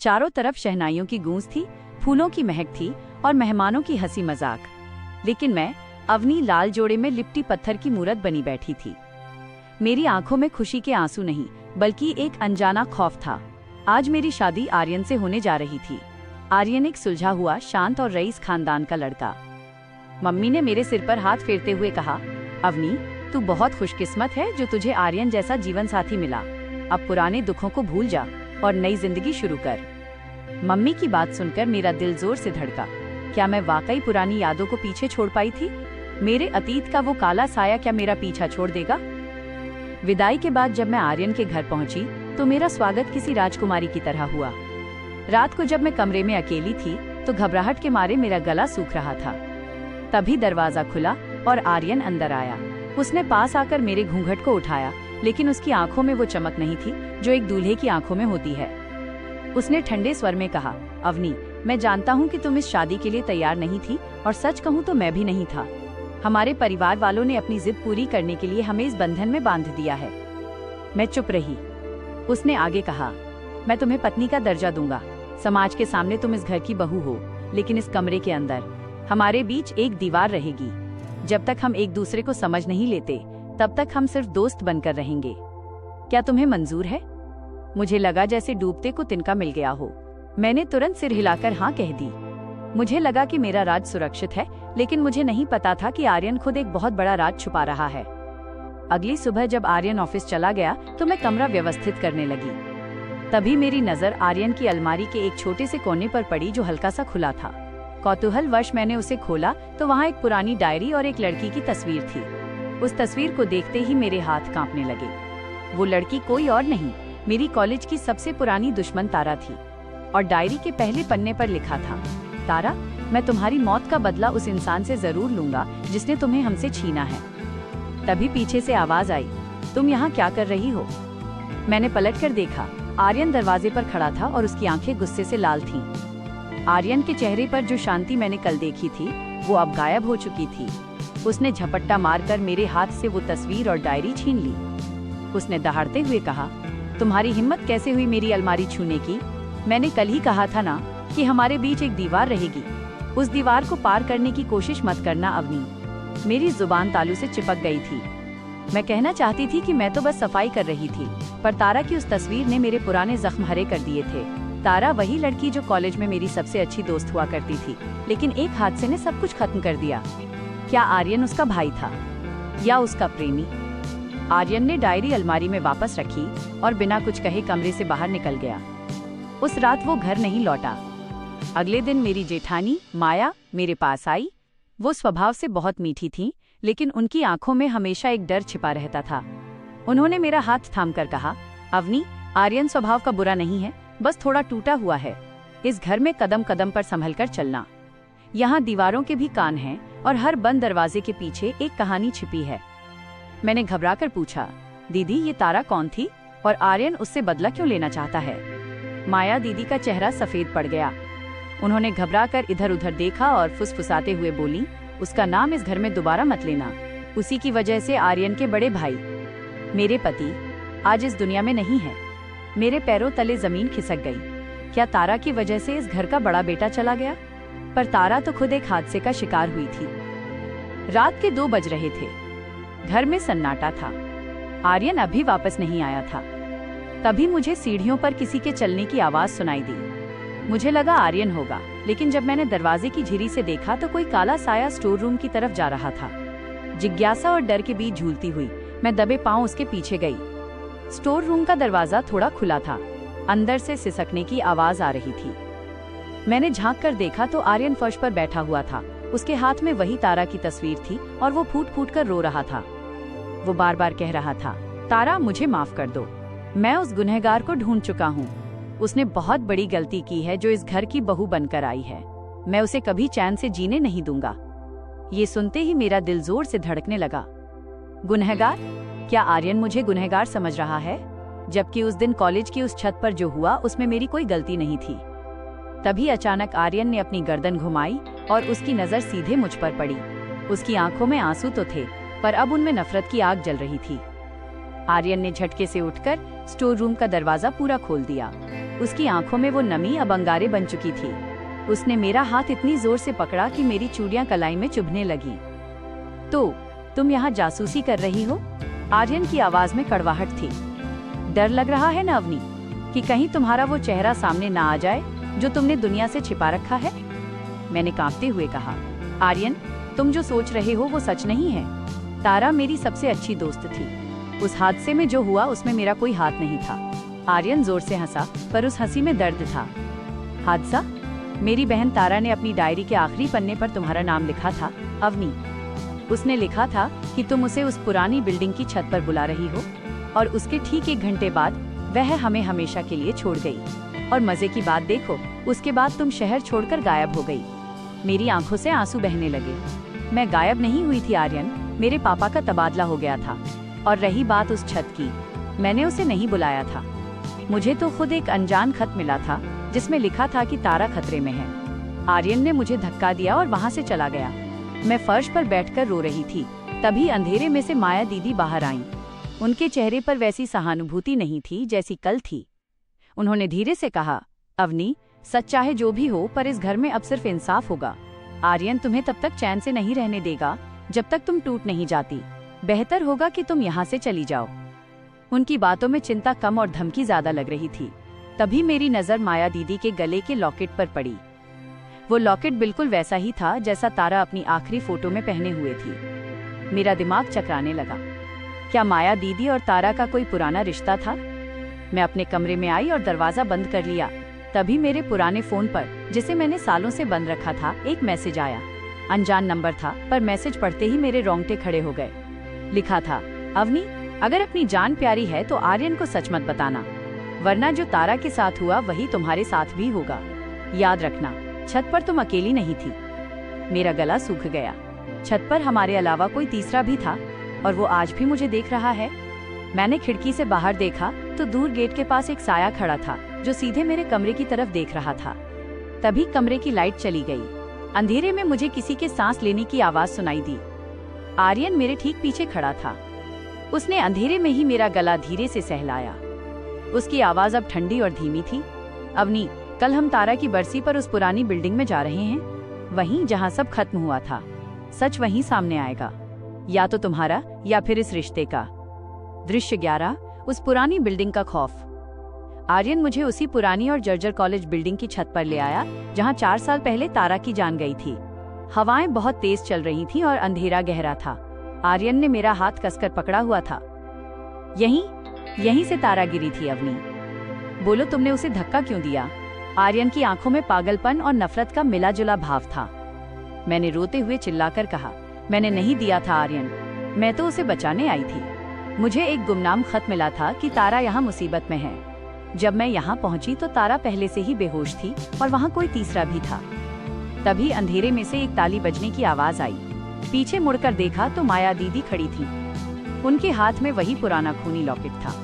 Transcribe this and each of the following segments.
चारों तरफ शहनाइयों की गूंज थी, फूलों की महक थी और मेहमानों की हंसी मजाक। लेकिन मैं अवनी लाल जोड़े में लिपटी पत्थर की मूरत बनी बैठी थी। मेरी आंखों में खुशी के आंसू नहीं, बल्कि एक अनजाना खौफ था। आज मेरी शादी आर्यन से होने जा रही थी। आर्यन एक सुलझा हुआ, शांत और रईस खानदान का लड़का। मम्मी ने मेरे सिर पर हाथ फेरते हुए कहा, अवनी, तू बहुत खुशकिस्मत है जो तुझे आर्यन जैसा जीवन साथी मिला। अब पुराने दुखों को भूल जा और नई जिंदगी शुरू कर। मम्मी की बात सुनकर मेरा दिल जोर से धड़का। क्या मैं वाकई पुरानी यादों को पीछे छोड़ पाई थी? मेरे अतीत का वो काला साया क्या मेरा पीछा छोड़ देगा? विदाई के बाद जब मैं आर्यन के घर पहुंची तो मेरा स्वागत किसी राजकुमारी की तरह हुआ। रात को जब मैं कमरे में अकेली थी तो घबराहट के मारे मेरा गला सूख रहा था। तभी दरवाजा खुला और आर्यन अंदर आया। उसने पास आकर मेरे घूंघट को उठाया, लेकिन उसकी आंखों में वो चमक नहीं थी जो एक दूल्हे की आंखों में होती है। उसने ठंडे स्वर में कहा, अवनी, मैं जानता हूँ कि तुम इस शादी के लिए तैयार नहीं थी, और सच कहूँ तो मैं भी नहीं था। हमारे परिवार वालों ने अपनी जिद पूरी करने के लिए हमें इस बंधन में बांध दिया है। मैं चुप रही। उसने आगे कहा, मैं तुम्हें पत्नी का दर्जा दूंगा। समाज के सामने तुम इस घर की बहू हो, लेकिन इस कमरे के अंदर हमारे बीच एक दीवार रहेगी। जब तक हम एक दूसरे को समझ नहीं लेते, तब तक हम सिर्फ दोस्त बनकर रहेंगे। क्या तुम्हें मंजूर है? मुझे लगा जैसे डूबते को तिनका मिल गया हो। मैंने तुरंत सिर हिलाकर हाँ कह दी। मुझे लगा कि मेरा राज सुरक्षित है, लेकिन मुझे नहीं पता था कि आर्यन खुद एक बहुत बड़ा राज छुपा रहा है। अगली सुबह जब आर्यन ऑफिस चला गया तो मैं कमरा व्यवस्थित करने लगी। तभी मेरी नजर आर्यन की अलमारी के एक छोटे से कोने पर पड़ी जो हल्का सा खुला था। कौतूहलवश मैंने उसे खोला तो वहाँ एक पुरानी डायरी और एक लड़की की तस्वीर थी। उस तस्वीर को देखते ही मेरे हाथ कांपने लगे। वो लड़की कोई और नहीं, मेरी कॉलेज की सबसे पुरानी दुश्मन तारा थी। और डायरी के पहले पन्ने पर लिखा था, तारा, मैं तुम्हारी मौत का बदला उस इंसान से जरूर लूंगा जिसने तुम्हें हमसे छीना है। तभी पीछे से आवाज आई, तुम यहाँ क्या कर रही हो? मैंने पलटकर देखा। आर्यन दरवाजे पर खड़ा था और उसकी आंखें गुस्से से लाल थीं। आर्यन के चेहरे पर जो शांति मैंने कल देखी थी, वो अब गायब हो चुकी थी। उसने झपट्टा मारकर मेरे हाथ से वो तस्वीर और डायरी छीन ली। उसने दहाड़ते हुए कहा, तुम्हारी हिम्मत कैसे हुई मेरी अलमारी छूने की? मैंने कल ही कहा था ना कि हमारे बीच एक दीवार रहेगी। उस दीवार को पार करने की कोशिश मत करना अवनी। मेरी जुबान तालू से चिपक गई थी। मैं कहना चाहती थी कि मैं तो बस सफाई कर रही थी, पर तारा की उस तस्वीर ने मेरे पुराने जख्म हरे कर दिए थे। तारा वही लड़की जो कॉलेज में मेरी सबसे अच्छी दोस्त हुआ करती थी, लेकिन एक हादसे ने सब कुछ खत्म कर दिया। क्या आर्यन उसका भाई था या उसका प्रेमी? आर्यन ने डायरी अलमारी में वापस रखी और बिना कुछ कहे कमरे से बाहर निकल गया। उस रात वो घर नहीं लौटा। अगले दिन मेरी जेठानी माया मेरे पास आई। वो स्वभाव से बहुत मीठी थी, लेकिन उनकी आंखों में हमेशा एक डर छिपा रहता था। उन्होंने मेरा हाथ थामकर कहा, अवनी, आर्यन स्वभाव का बुरा नहीं है, बस थोड़ा टूटा हुआ है। इस घर में कदम कदम पर संभलकर चलना। यहाँ दीवारों के भी कान हैं और हर बंद दरवाजे के पीछे एक कहानी छिपी है। मैंने घबराकर पूछा, दीदी, ये तारा कौन थी और आर्यन उससे बदला क्यों लेना चाहता है? माया दीदी का चेहरा सफेद पड़ गया। उन्होंने घबराकर इधर उधर देखा और फुसफुसाते हुए बोली, उसका नाम इस घर में दोबारा मत लेना। उसी की वजह से आर्यन के बड़े भाई, मेरे पति, आज इस दुनिया में नहीं है। मेरे पैरों तले जमीन खिसक गई। क्या तारा की वजह से इस घर का बड़ा बेटा चला गया? पर तारा तो खुद एक हादसे का शिकार हुई थी। रात के 2 बज रहे थे। घर में सन्नाटा था। आर्यन अभी वापस नहीं आया था। तभी मुझे सीढ़ियों पर किसी के चलने की आवाज सुनाई दी। मुझे लगा आर्यन होगा, लेकिन जब मैंने दरवाजे की झिरी से देखा तो कोई काला साया स्टोर रूम की तरफ जा रहा था। जिज्ञासा और डर के बीच झूलती हुई मैं दबे पांव उसके पीछे गई। स्टोर रूम का दरवाजा थोड़ा खुला था। अंदर से सिसकने की आवाज आ रही थी। मैंने झांक कर देखा तो आर्यन फर्श पर बैठा हुआ था। उसके हाथ में वही तारा की तस्वीर थी और वो फूट फूट कर रो रहा था। वो बार बार कह रहा था, तारा, मुझे माफ कर दो। मैं उस गुनहगार को ढूंढ चुका हूँ। उसने बहुत बड़ी गलती की है जो इस घर की बहू बनकर आई है। मैं उसे कभी चैन से जीने नहीं दूंगा। ये सुनते ही मेरा दिल जोर से धड़कने लगा। गुनहगार? क्या आर्यन मुझे गुनहगार समझ रहा है? जबकि उस दिन कॉलेज की उस छत पर जो हुआ उसमें मेरी कोई गलती नहीं थी। तभी अचानक आर्यन ने अपनी गर्दन घुमाई और उसकी नजर सीधे मुझ पर पड़ी। उसकी आंखों में आंसू तो थे, पर अब उनमें नफरत की आग जल रही थी। आर्यन ने झटके से उठकर स्टोर रूम का दरवाजा पूरा खोल दिया। उसकी आंखों में वो नमी अब अंगारे बन चुकी थी। उसने मेरा हाथ इतनी जोर से पकड़ा कि मेरी चूड़ियां कलाई में चुभने लगी। तो तुम यहाँ जासूसी कर रही हो? आर्यन की आवाज में कड़वाहट थी। डर लग रहा है ना अवनी, कि कहीं तुम्हारा वो चेहरा सामने ना आ जाए जो तुमने दुनिया से छिपा रखा है? मैंने कांपते हुए कहा, आर्यन, तुम जो सोच रहे हो वो सच नहीं है। तारा मेरी सबसे अच्छी दोस्त थी। उस हादसे में जो हुआ उसमें मेरा कोई हाथ नहीं था। आर्यन जोर से हंसा, पर उस हंसी में दर्द था। हादसा? मेरी बहन तारा ने अपनी डायरी के आखिरी पन्ने पर तुम्हारा नाम लिखा था, अवनी। उसने लिखा था कि तुम उसे उस पुरानी बिल्डिंग की छत पर बुला रही हो, और उसके ठीक 1 घंटे बाद वह हमें हमेशा के लिए छोड़ गई। और मजे की बात देखो, उसके बाद तुम शहर छोड़कर गायब हो गई। मेरी आंखों से आंसू बहने लगे। मैं गायब नहीं हुई थी आर्यन, मेरे पापा का तबादला हो गया था। और रही बात उस छत की, मैंने उसे नहीं बुलाया था। मुझे तो खुद एक अनजान खत मिला था जिसमें लिखा था कि तारा खतरे में है। आर्यन ने मुझे धक्का दिया और वहाँ से चला गया। मैं फर्श पर बैठकर रो रही थी। तभी अंधेरे में से माया दीदी बाहर आईं। उनके चेहरे पर वैसी सहानुभूति नहीं थी जैसी कल थी। उन्होंने धीरे से कहा, अवनी, सच चाहे जो भी हो, पर इस घर में अब सिर्फ इंसाफ होगा। आर्यन तुम्हें तब तक चैन से नहीं रहने देगा जब तक तुम टूट नहीं जाती। बेहतर होगा कि तुम यहाँ से चली जाओ। उनकी बातों में चिंता कम और धमकी ज्यादा लग रही थी। तभी मेरी नजर माया दीदी के गले के लॉकेट पर पड़ी। वो लॉकेट बिल्कुल वैसा ही था जैसा तारा अपनी आखिरी फोटो में पहने हुए थी। मेरा दिमाग चकराने लगा। क्या माया दीदी और तारा का कोई पुराना रिश्ता था? मैं अपने कमरे में आई और दरवाजा बंद कर लिया। तभी मेरे पुराने फोन पर, जिसे मैंने सालों से बंद रखा था, एक मैसेज आया। अनजान नंबर था, पर मैसेज पढ़ते ही मेरे रोंगटे खड़े हो गए। लिखा था, अवनी, अगर अपनी जान प्यारी है तो आर्यन को सच मत बताना, वरना जो तारा के साथ हुआ वही तुम्हारे साथ भी होगा। याद रखना, छत पर तुम अकेली नहीं थी। मेरा गला सूख गया। छत पर हमारे अलावा कोई तीसरा भी था, और वो आज भी मुझे देख रहा है। मैंने खिड़की से बाहर देखा तो दूर गेट के पास एक साया खड़ा था जो सीधे मेरे कमरे की तरफ देख रहा था। तभी कमरे की लाइट चली गई। अंधेरे में मुझे किसी के सांस लेने की आवाज सुनाई दी। आर्यन मेरे ठीक पीछे खड़ा था। उसने अंधेरे में ही मेरा गला धीरे से सहलाया। उसकी आवाज अब ठंडी और धीमी थी। अवनी, कल हम तारा की बरसी पर उस पुरानी बिल्डिंग में जा रहे हैं, वहीं जहां सब खत्म हुआ था। सच वहीं सामने आएगा, या तो तुम्हारा या फिर इस रिश्ते का। दृश्य 11, उस पुरानी बिल्डिंग का खौफ। आर्यन मुझे उसी पुरानी और जर्जर कॉलेज बिल्डिंग की छत पर ले आया जहां 4 साल पहले तारा की जान गई थी। हवाएं बहुत तेज चल रही थीं और अंधेरा गहरा था। आर्यन ने मेरा हाथ कसकर पकड़ा हुआ था। यहीं से तारा गिरी थी अवनी। बोलो, तुमने उसे धक्का क्यों दिया? आर्यन की आंखों में पागलपन और नफरत का मिला जुला भाव था। मैंने रोते हुए चिल्लाकर कहा, मैंने नहीं दिया था आर्यन, मैं तो उसे बचाने आई थी। मुझे एक गुमनाम खत मिला था कि तारा यहाँ मुसीबत में है। जब मैं यहाँ पहुंची तो तारा पहले से ही बेहोश थी और वहाँ कोई तीसरा भी था। तभी अंधेरे में से एक ताली बजने की आवाज आई। पीछे मुड़कर देखा तो माया दीदी खड़ी थी। उनके हाथ में वही पुराना खूनी लॉकेट था।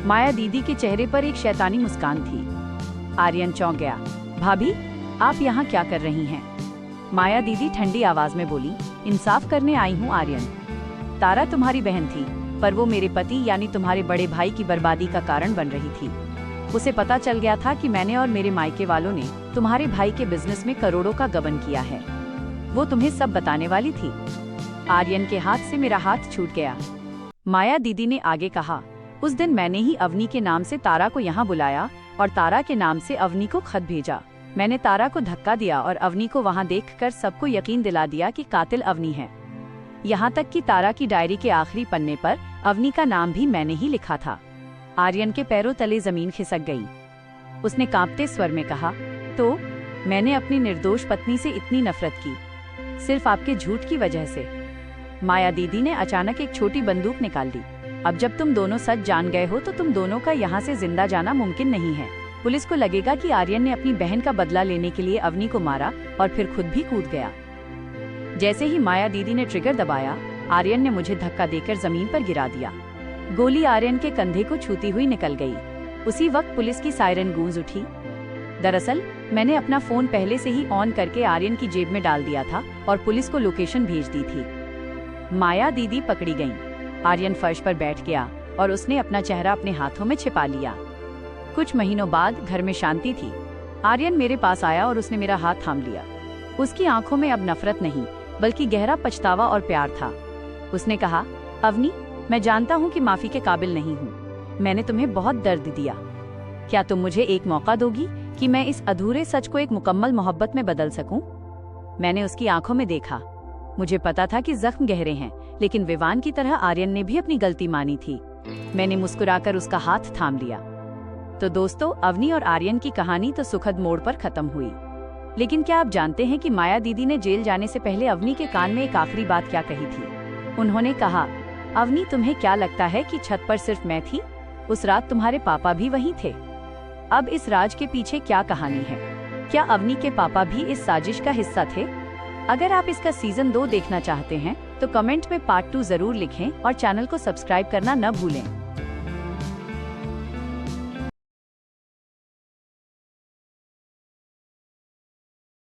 माया दीदी के चेहरे पर एक शैतानी मुस्कान थी। आर्यन चौंक गया। भाभी, आप यहाँ क्या कर रही हैं? माया दीदी ठंडी आवाज में बोली, इंसाफ करने आई हूँ आर्यन। तारा तुम्हारी बहन थी, पर वो मेरे पति यानी तुम्हारे बड़े भाई की बर्बादी का कारण बन रही थी। उसे पता चल गया था कि मैंने और मेरे मायके वालों ने तुम्हारे भाई के बिजनेस में करोड़ों का गबन किया है। वो तुम्हें सब बताने वाली थी। आर्यन के हाथ से मेरा हाथ छूट गया। माया दीदी ने आगे कहा, उस दिन मैंने ही अवनी के नाम से तारा को यहाँ बुलाया और तारा के नाम से अवनी को खत भेजा। मैंने तारा को धक्का दिया और अवनी को वहाँ देखकर सबको यकीन दिला दिया कि कातिल अवनी है। यहाँ तक कि तारा की डायरी के आखिरी पन्ने पर अवनी का नाम भी मैंने ही लिखा था। आर्यन के पैरों तले जमीन खिसक गई। उसने कांपते स्वर में कहा, तो मैंने अपनी निर्दोष पत्नी से इतनी नफरत की, सिर्फ आपके झूठ की वजह से। माया दीदी ने अचानक एक छोटी बंदूक निकाल ली। अब जब तुम दोनों सच जान गए हो तो तुम दोनों का यहाँ से जिंदा जाना मुमकिन नहीं है। पुलिस को लगेगा कि आर्यन ने अपनी बहन का बदला लेने के लिए अवनी को मारा और फिर खुद भी कूद गया। जैसे ही माया दीदी ने ट्रिगर दबाया, आर्यन ने मुझे धक्का देकर जमीन पर गिरा दिया। गोली आर्यन के कंधे को छूती हुई निकल गई। उसी वक्त पुलिस की सायरन गूंज उठी। दरअसल मैंने अपना फोन पहले से ही ऑन करके आर्यन की जेब में डाल दिया था और पुलिस को लोकेशन भेज दी थी। माया दीदी पकड़ी गईं। आर्यन फर्श पर बैठ गया और उसने अपना चेहरा अपने हाथों में छिपा लिया। कुछ महीनों बाद घर में शांति थी। आर्यन मेरे पास आया और उसने मेरा हाथ थाम लिया। उसकी आंखों में अब नफरत नहीं, बल्कि गहरा पछतावा और प्यार था। उसने कहा, अवनी, मैं जानता हूँ कि माफी के काबिल नहीं हूँ। मैंने तुम्हें बहुत दर्द दिया। क्या तुम मुझे एक मौका दोगी कि मैं इस अधूरे सच को एक मुकम्मल मोहब्बत में बदल सकूं? मैंने उसकी आंखों में देखा। मुझे पता था कि जख्म गहरे हैं, लेकिन विवान की तरह आर्यन ने भी अपनी गलती मानी थी। मैंने मुस्कुराकर उसका हाथ थाम लिया। तो दोस्तों, अवनी और आर्यन की कहानी तो सुखद मोड़ पर खत्म हुई। लेकिन क्या आप जानते हैं कि माया दीदी ने जेल जाने से पहले अवनी के कान में एक आखिरी बात क्या कही थी? उन्होंने कहा, अवनी, तुम्हें क्या लगता है कि छत पर सिर्फ मैं थी? उस रात तुम्हारे पापा भी वहीं थे। अब इस राज के पीछे क्या कहानी है? क्या अवनी के पापा भी इस साजिश का हिस्सा थे? अगर आप इसका सीजन 2 देखना चाहते हैं तो कमेंट में पार्ट 2 जरूर लिखें और चैनल को सब्सक्राइब करना न भूलें।